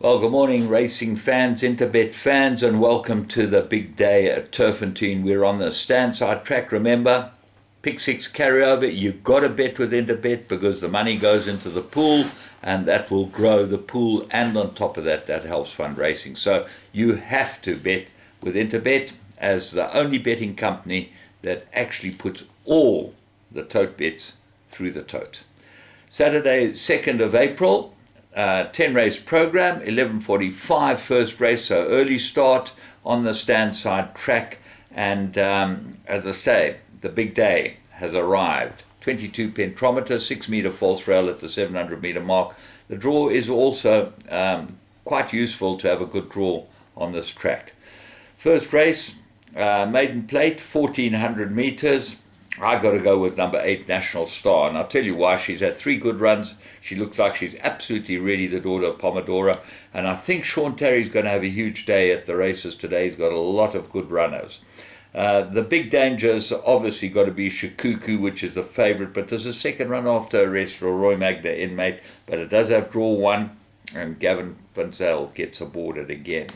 Well, good morning, racing fans, Interbet fans, and welcome to the big day at Turffontein. We're on the standside track. Remember, pick six carryover. You've got to bet with Interbet because the money goes into the pool, and that will grow the pool. And on top of that, that helps fund racing. So you have to bet with Interbet as the only betting company that actually puts all the tote bets through the tote. Saturday, 2nd of April. 10 race program, 11:45 first race, so early start on the standside track. And as I say, the big day has arrived. 22 pentrometer, 6 meter false rail at the 700 meter mark. The draw is also quite useful to have a good draw on this track. First race, maiden plate, 1400 meters. I got to go with number 8, National Star, and I'll tell you why. She's had 3 good runs. She looks like she's absolutely ready, the daughter of Pomodoro, and I think Sean Terry's going to have a huge day at the races today. He's got a lot of good runners. The big danger's obviously got to be Shikuku, which is a favourite, but there's a second run after arrest for Roy Magda inmate, but it does have draw 1, and Gavin Vinzel gets aboard it again.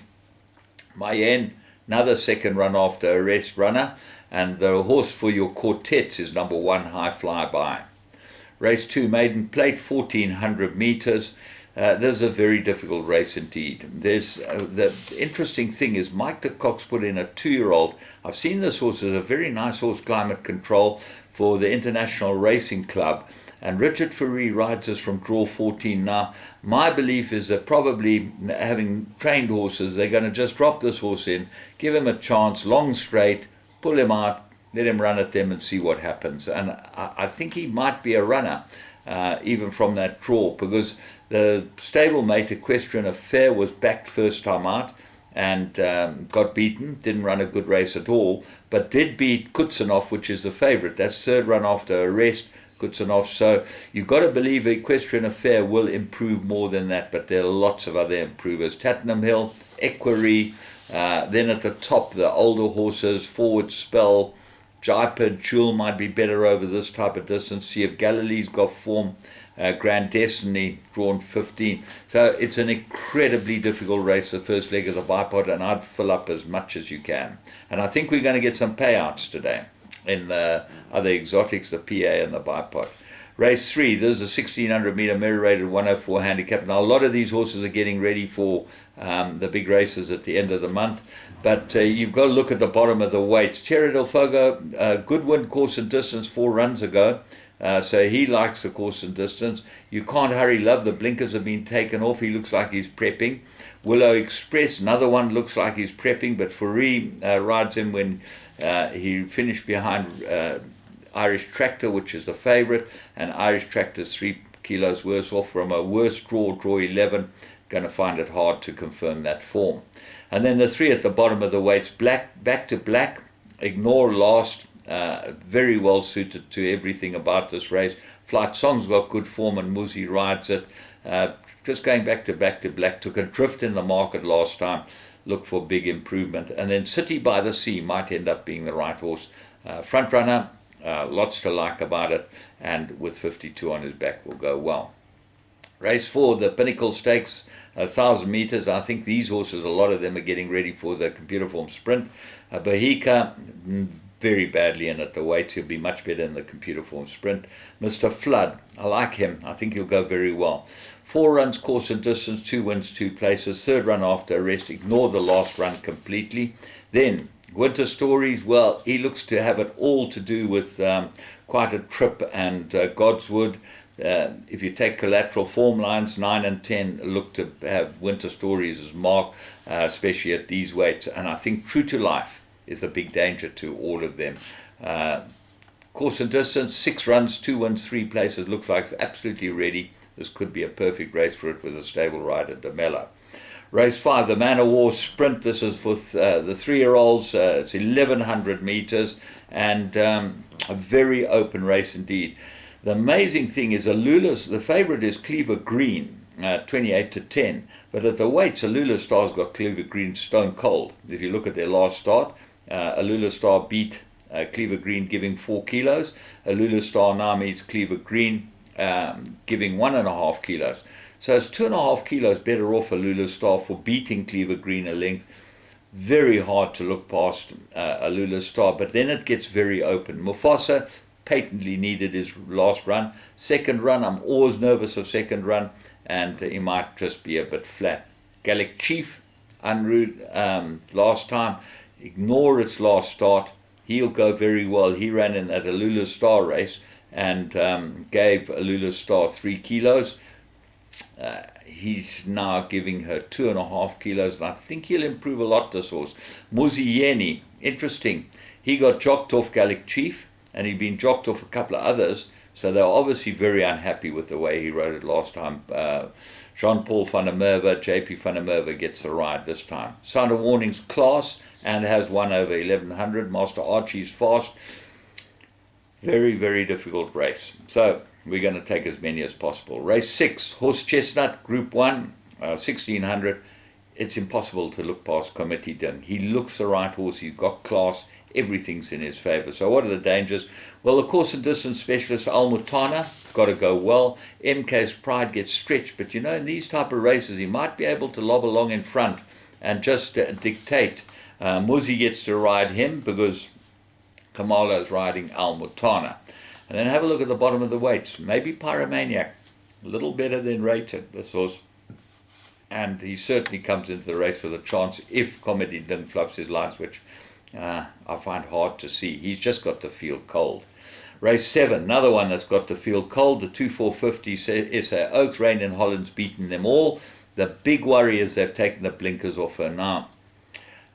Mayenne, another second run after arrest runner, and the horse for your quartets is number 1, High Flyby. Race 2, maiden plate, 1400 meters. This is a very difficult race indeed. There's the interesting thing is Mike de Cox put in a 2-year-old. I've seen this horse as a very nice horse, Climate Control, for the International Racing Club. And Richard Ferree rides this from draw 14. Now, my belief is that probably having trained horses, they're going to just drop this horse in, give him a chance, long straight, pull him out, let him run at them and see what happens. And I think he might be a runner, even from that draw, because the stablemate Equestrian Affair was backed first time out and got beaten, didn't run a good race at all, but did beat Kutsanov, which is the favourite. That's third run after arrest, Kutsanov. So you've got to believe Equestrian Affair will improve more than that, but there are lots of other improvers. Tattenham Hill, Equerry, then at the top, the older horses, Forward Spell, Jaipur Jewel might be better over this type of distance. See if Galilee's got form. Grand Destiny drawn 15. So it's an incredibly difficult race, the first leg of the bipod, and I'd fill up as much as you can. And I think we're going to get some payouts today in the other exotics, the PA and the bipod. Race 3, there's a 1600 meter mirror rated 104 handicap. Now, a lot of these horses are getting ready for the big races at the end of the month, but you've got to look at the bottom of the weights. Tierra del Fuego, good win course and distance 4 runs ago, so he likes the course and distance. You Can't Hurry Love, the blinkers have been taken off. He looks like he's prepping. Willow Express, another one, looks like he's prepping, but Ferree rides him when he finished behind Irish Tractor, which is a favourite, and Irish Tractor's 3 kilos worse off from a worse draw 11. Going to find it hard to confirm that form. And then the 3 at the bottom of the weights, Back to Black, Ignore Last, very well suited to everything about this race. Flight Song's got good form and Muzi rides it. Just going back to Black, took a drift in the market last time, look for big improvement. And then City by the Sea might end up being the right horse. Front runner, lots to like about it, and with 52 on his back will go well. Race 4, the Pinnacle Stakes, 1,000 meters. I think these horses, a lot of them are getting ready for the computer form sprint. Bahika, very badly in at the weights. He'll be much better in the computer form sprint. Mr. Flood, I like him. I think he'll go very well. 4 runs, course and distance, 2 wins, 2 places. Third run after arrest, ignore the last run completely. Then Winter Stories, well, he looks to have it all to do with quite a trip and Godswood. If you take collateral form lines, 9 and 10 look to have Winter Stories as mark, especially at these weights. And I think True to Life is a big danger to all of them. Course and distance, 6 runs, 2 wins, 3 places. Looks like it's absolutely ready. This could be a perfect race for it with a stable rider, DeMello. Race 5, the Man of War Sprint. This is for the 3-year-olds. It's 1,100 meters and a very open race indeed. The amazing thing is Alula's, the favourite is Cleaver Green, 28 to 10. But at the weights, Alula Star's got Cleaver Green stone cold. If you look at their last start, Alula Star beat Cleaver Green giving 4 kilos. Alula Star now meets Cleaver Green giving 1.5 kilos. So it's 2.5 kilos better off Alula Star for beating Cleaver Green a length. Very hard to look past Alula Star, but then it gets very open. Mufasa patently needed his last run. Second run, I'm always nervous of second run, and he might just be a bit flat. Gallic Chief, unrude last time. Ignore its last start. He'll go very well. He ran in that Alula Star race and gave Alula Star 3 kilos. He's now giving her 2.5 kilos, and I think he'll improve a lot, this horse. Muzieni, interesting. He got jocked off Gallic Chief, and he'd been jocked off a couple of others, so they're obviously very unhappy with the way he rode it last time. Jean-Paul van der Merwe, JP van der Merwe gets the ride this time. Sound of Warning's class and has won over 1100. Master Archie's fast. Very, very difficult race. So we're going to take as many as possible. Race 6, Horse Chestnut, Group 1, 1600. It's impossible to look past Committee Dim. He looks the right horse. He's got class. Everything's in his favour. So what are the dangers? Well, the course and distance specialist Al Mutana, got to go well. MK's Pride gets stretched, but you know, in these type of races, he might be able to lob along in front and just dictate. Muzi gets to ride him because Kamalo's riding Al Mutana. And then have a look at the bottom of the weights. Maybe Pyromaniac, a little better than rated, this horse. And he certainly comes into the race with a chance if Comedy Din fluffs his lines, which I find hard to see. He's just got to feel cold. Race 7, another one that's got to feel cold. The 2450 SA Oaks, Rain in Holland's beaten them all. The big worry is they've taken the blinkers off her now.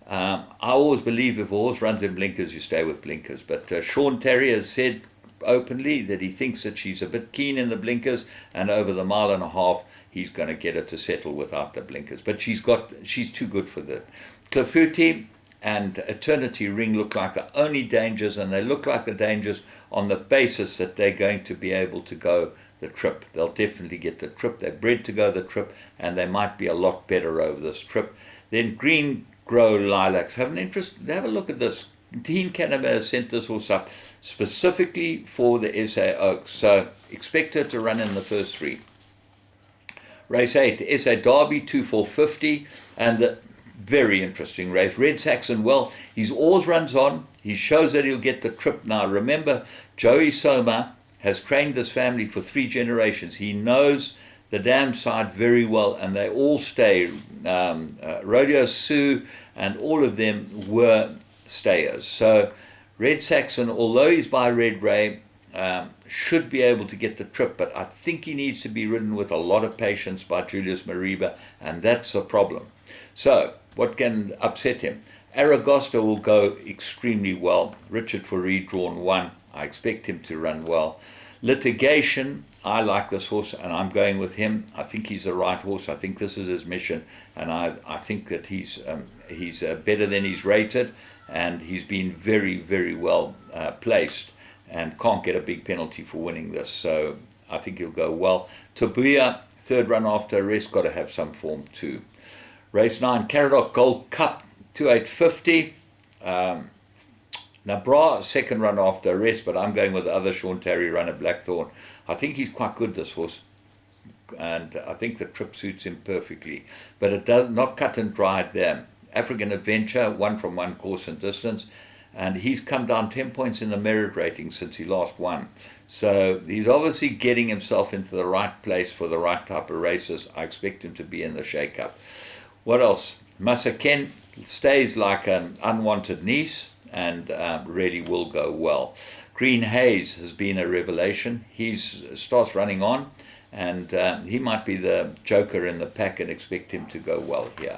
I always believe if a horse runs in blinkers, you stay with blinkers. But Sean Terry has said openly that he thinks that she's a bit keen in the blinkers, and over the mile and a half, he's going to get her to settle without the blinkers. But she's too good for that. Clafouti and Eternity Ring look like the only dangers, and they look like the dangers on the basis that they're going to be able to go the trip. They'll definitely get the trip. They're bred to go the trip, and they might be a lot better over this trip. Then Green Grow Lilacs. Have a look at this. Dean Canada has sent this horse up specifically for the SA Oaks, so expect her to run in the first 3. Race 8, SA Derby 2450, and the very interesting race. Red Saxon, well, he's always runs on. He shows that he'll get the trip now. Remember, Joey Soma has trained this family for 3 generations. He knows the dam side very well, and they all stay. Rodeo Sue and all of them were stayers. So Red Saxon, although he's by Red Ray, should be able to get the trip, but I think he needs to be ridden with a lot of patience by Julius Mariba, and that's a problem. So what can upset him? Aragosta will go extremely well. Richard Fareed drawn 1. I expect him to run well. Litigation, I like this horse, and I'm going with him. I think he's the right horse. I think this is his mission, and I think that he's better than he's rated, and he's been very, very well placed and can't get a big penalty for winning this. So I think he'll go well. Tabuya, 3rd run after arrest, got to have some form too. Race 9, Caradoc Gold Cup, 2850. Nabra, 2nd run after arrest, but I'm going with the other Sean Terry runner, Blackthorn. I think he's quite good, this horse, and I think the trip suits him perfectly. But it does not cut and dried there. African Adventure, 1 from 1 course and distance, and he's come down 10 points in the merit rating since he last won. So he's obviously getting himself into the right place for the right type of races. I expect him to be in the shake-up. What else? Masaken stays like an unwanted niece and really will go well. Green Haze has been a revelation. He starts running on, and he might be the joker in the pack, and expect him to go well here.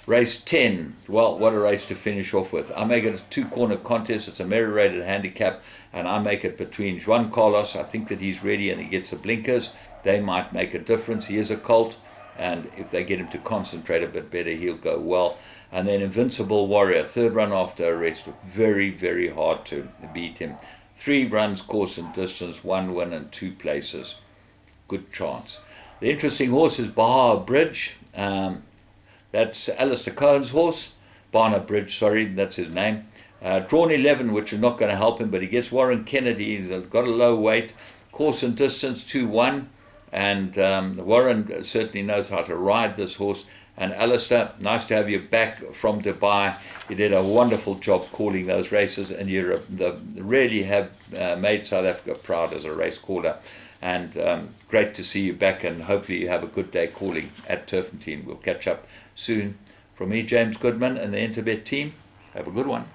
Race 10, well, what a race to finish off with. I make it a 2-corner contest. It's a merit-rated handicap, and I make it between Juan Carlos. I think that he's ready and he gets the blinkers. They might make a difference. He is a colt, and if they get him to concentrate a bit better, he'll go well. And then Invincible Warrior, 3rd run after arrest. Very, very hard to beat him. 3 runs, course and distance, 1 win and 2 places. Good chance. The interesting horse is Bahar Bridge. That's Alistair Cohen's horse. Barner Bridge, sorry, that's his name. Drawn 11, which is not going to help him, but he gets Warren Kennedy. He's got a low weight. Course and distance, 2-1. And Warren certainly knows how to ride this horse. And Alistair, nice to have you back from Dubai. You did a wonderful job calling those races, and you really have made South Africa proud as a race caller. And great to see you back, and hopefully you have a good day calling at Turffontein. We'll catch up soon. From me, James Goodman, and the Interbet team, have a good one.